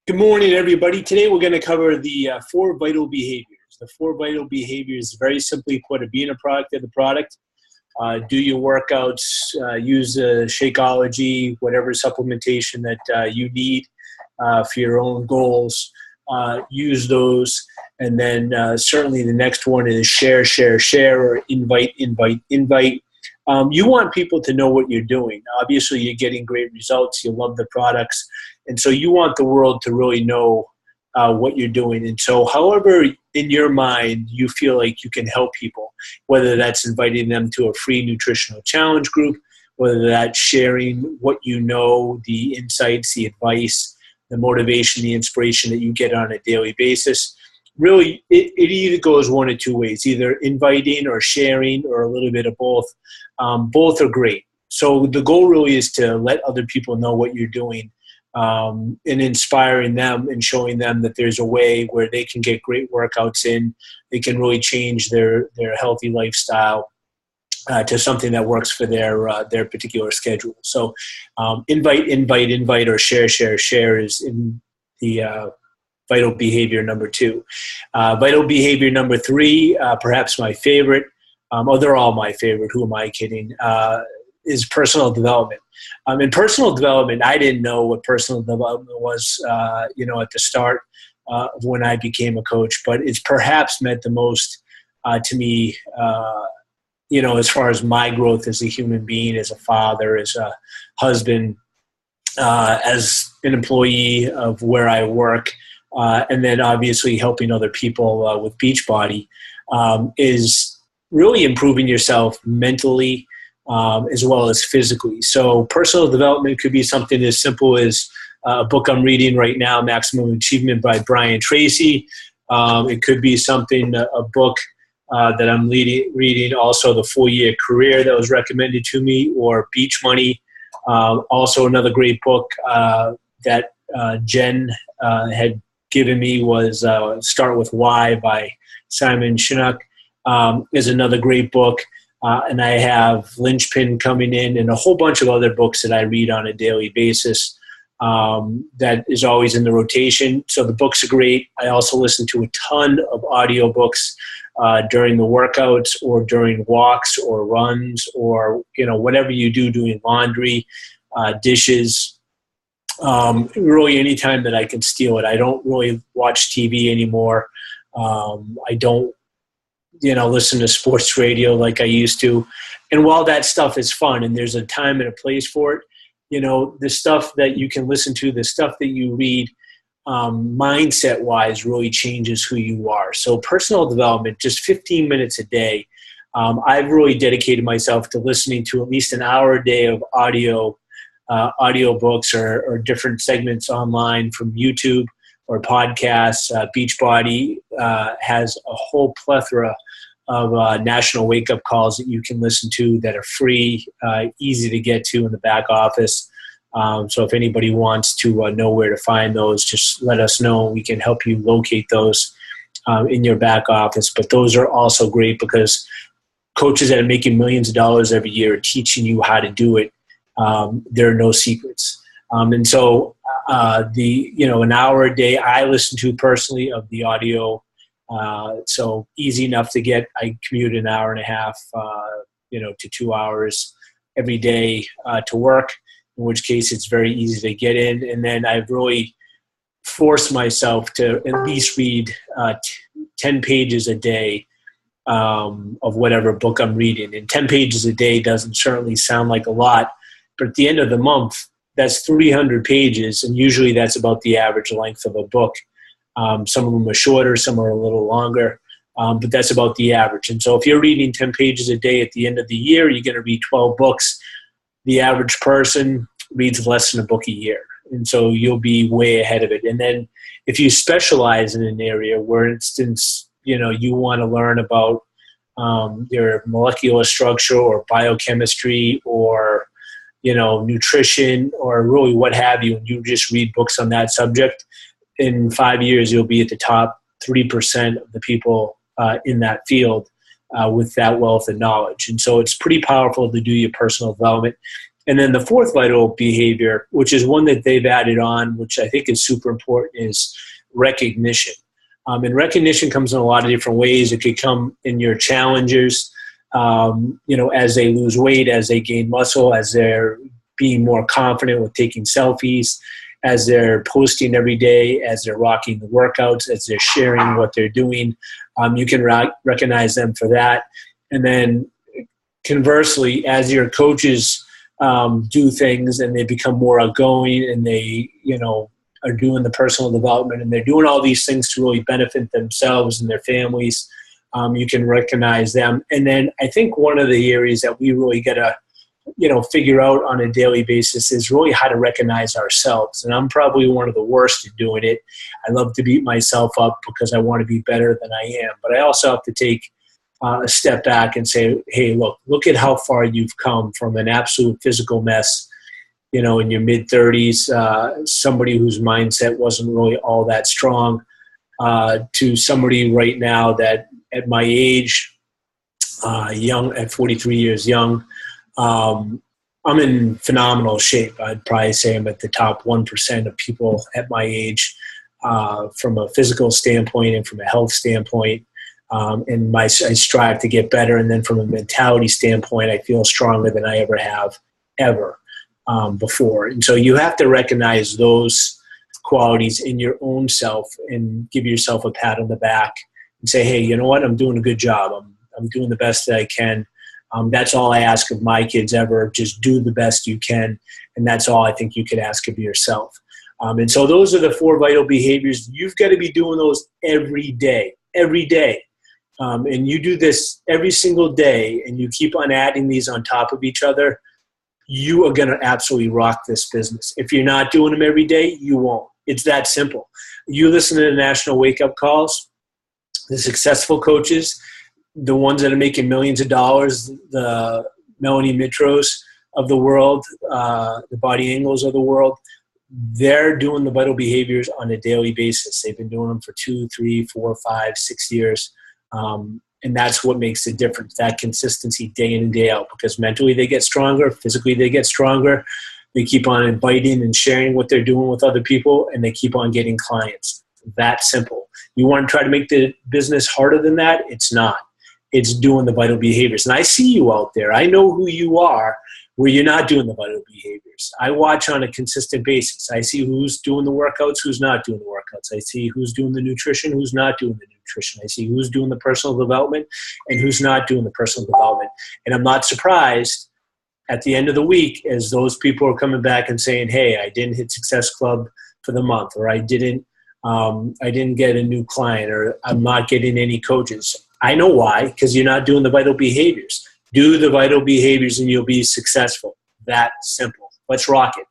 Good morning, everybody. Today we're going to cover the four vital behaviors. The four vital behaviors, very simply put, being a product of the product. Do your workouts, use Shakeology, whatever supplementation that you need for your own goals. Use those. And then certainly the next one is share, or invite. You want people to know what you're doing. Obviously, you're getting great results. You love the products. And so you want the world to really know what you're doing. And so however in your mind you feel like you can help people, whether that's inviting them to a free nutritional challenge group, whether that's sharing what you know, the insights, the advice, the motivation, the inspiration that you get on a daily basis. Really, it either goes one of two ways, either inviting or sharing or a little bit of both. Both are great. So the goal really is to let other people know what you're doing, and inspiring them and showing them that there's a way where they can get great workouts in. They can really change their healthy lifestyle to something that works for their particular schedule. So invite, or share is in the vital behavior number 2. Vital behavior number 3, perhaps my favorite, they're all my favorite, who am I kidding, is personal development. In personal development, I didn't know what personal development was, at the start of when I became a coach, but it's perhaps meant the most to me, as far as my growth as a human being, as a father, as a husband, as an employee of where I work, and then obviously helping other people with Beachbody, is really improving yourself mentally, as well as physically. So personal development could be something as simple as a book I'm reading right now, Maximum Achievement by Brian Tracy. It could be something, a book that I'm reading, also The 4-Year Career that was recommended to me, or Beach Money. Also another great book that Jen had given me was Start With Why by Simon Sinek, is another great book. And I have Linchpin coming in and a whole bunch of other books that I read on a daily basis that is always in the rotation. So the books are great. I also listen to a ton of audiobooks during the workouts or during walks or runs or, whatever you do, doing laundry, dishes, really anytime that I can steal it. I don't really watch TV anymore. I don't listen to sports radio like I used to. And while that stuff is fun and there's a time and a place for it, the stuff that you can listen to, the stuff that you read, mindset-wise really changes who you are. So personal development, just 15 minutes a day. I've really dedicated myself to listening to at least an hour a day of audio books or different segments online from YouTube or podcasts. Beachbody has a whole plethora of national wake-up calls that you can listen to that are free, easy to get to in the back office. So if anybody wants to know where to find those, just let us know. We can help you locate those in your back office. But those are also great because coaches that are making millions of dollars every year are teaching you how to do it. There are no secrets. And so an hour a day I listen to personally of the audio. So easy enough to get. I commute an hour and a half, to 2 hours every day to work, in which case it's very easy to get in. And then I've really forced myself to at least read 10 pages a day of whatever book I'm reading. And 10 pages a day doesn't certainly sound like a lot, but at the end of the month, that's 300 pages, and usually that's about the average length of a book. Some of them are shorter, some are a little longer, but that's about the average. And so if you're reading 10 pages a day at the end of the year, you're going to read 12 books. The average person reads less than a book a year, and so you'll be way ahead of it. And then if you specialize in an area, for instance, you want to learn about your molecular structure or biochemistry or nutrition or really what have you, and you just read books on that subject, in 5 years, you'll be at the top 3% of the people in that field with that wealth of knowledge. And so it's pretty powerful to do your personal development. And then the fourth vital behavior, which is one that they've added on, which I think is super important, is recognition. And recognition comes in a lot of different ways. It could come in your challengers, as they lose weight, as they gain muscle, as they're being more confident with taking selfies, as they're posting every day, as they're rocking the workouts, as they're sharing what they're doing. You can recognize them for that. And then conversely, as your coaches do things and they become more outgoing and they, are doing the personal development and they're doing all these things to really benefit themselves and their families, you can recognize them. And then I think one of the areas that we really got to, figure out on a daily basis is really how to recognize ourselves. And I'm probably one of the worst at doing it. I love to beat myself up because I want to be better than I am. But I also have to take a step back and say, hey, look at how far you've come from an absolute physical mess, in your mid-30s, somebody whose mindset wasn't really all that strong, to somebody right now that at my age, young, at 43 years young, I'm in phenomenal shape. I'd probably say I'm at the top 1% of people at my age, from a physical standpoint and from a health standpoint. And I strive to get better. And then from a mentality standpoint, I feel stronger than I ever have before. And so you have to recognize those qualities in your own self and give yourself a pat on the back and say, hey, you know what? I'm doing a good job. I'm doing the best that I can. That's all I ask of my kids ever. Just do the best you can. And that's all I think you could ask of yourself. And so those are the 4 vital behaviors. You've got to be doing those every day. And you do this every single day and you keep on adding these on top of each other, you are going to absolutely rock this business. If you're not doing them every day, you won't. It's that simple. You listen to the national wake-up calls, the successful coaches, the ones that are making millions of dollars, the Melanie Mitros of the world, the Body Angles of the world, they're doing the vital behaviors on a daily basis. They've been doing them for 2, 3, 4, 5, 6 years. And that's what makes the difference, that consistency day in and day out, because mentally they get stronger, physically they get stronger. They keep on inviting and sharing what they're doing with other people, and they keep on getting clients. That simple. You want to try to make the business harder than that? It's not. It's doing the vital behaviors. And I see you out there. I know who you are where you're not doing the vital behaviors. I watch on a consistent basis. I see who's doing the workouts, who's not doing the workouts. I see who's doing the nutrition, who's not doing the nutrition. I see who's doing the personal development and who's not doing the personal development. And I'm not surprised at the end of the week as those people are coming back and saying, hey, I didn't hit Success Club for the month, or I didn't get a new client, or I'm not getting any coaches. I know why, because you're not doing the vital behaviors. Do the vital behaviors and you'll be successful. That simple. Let's rock it.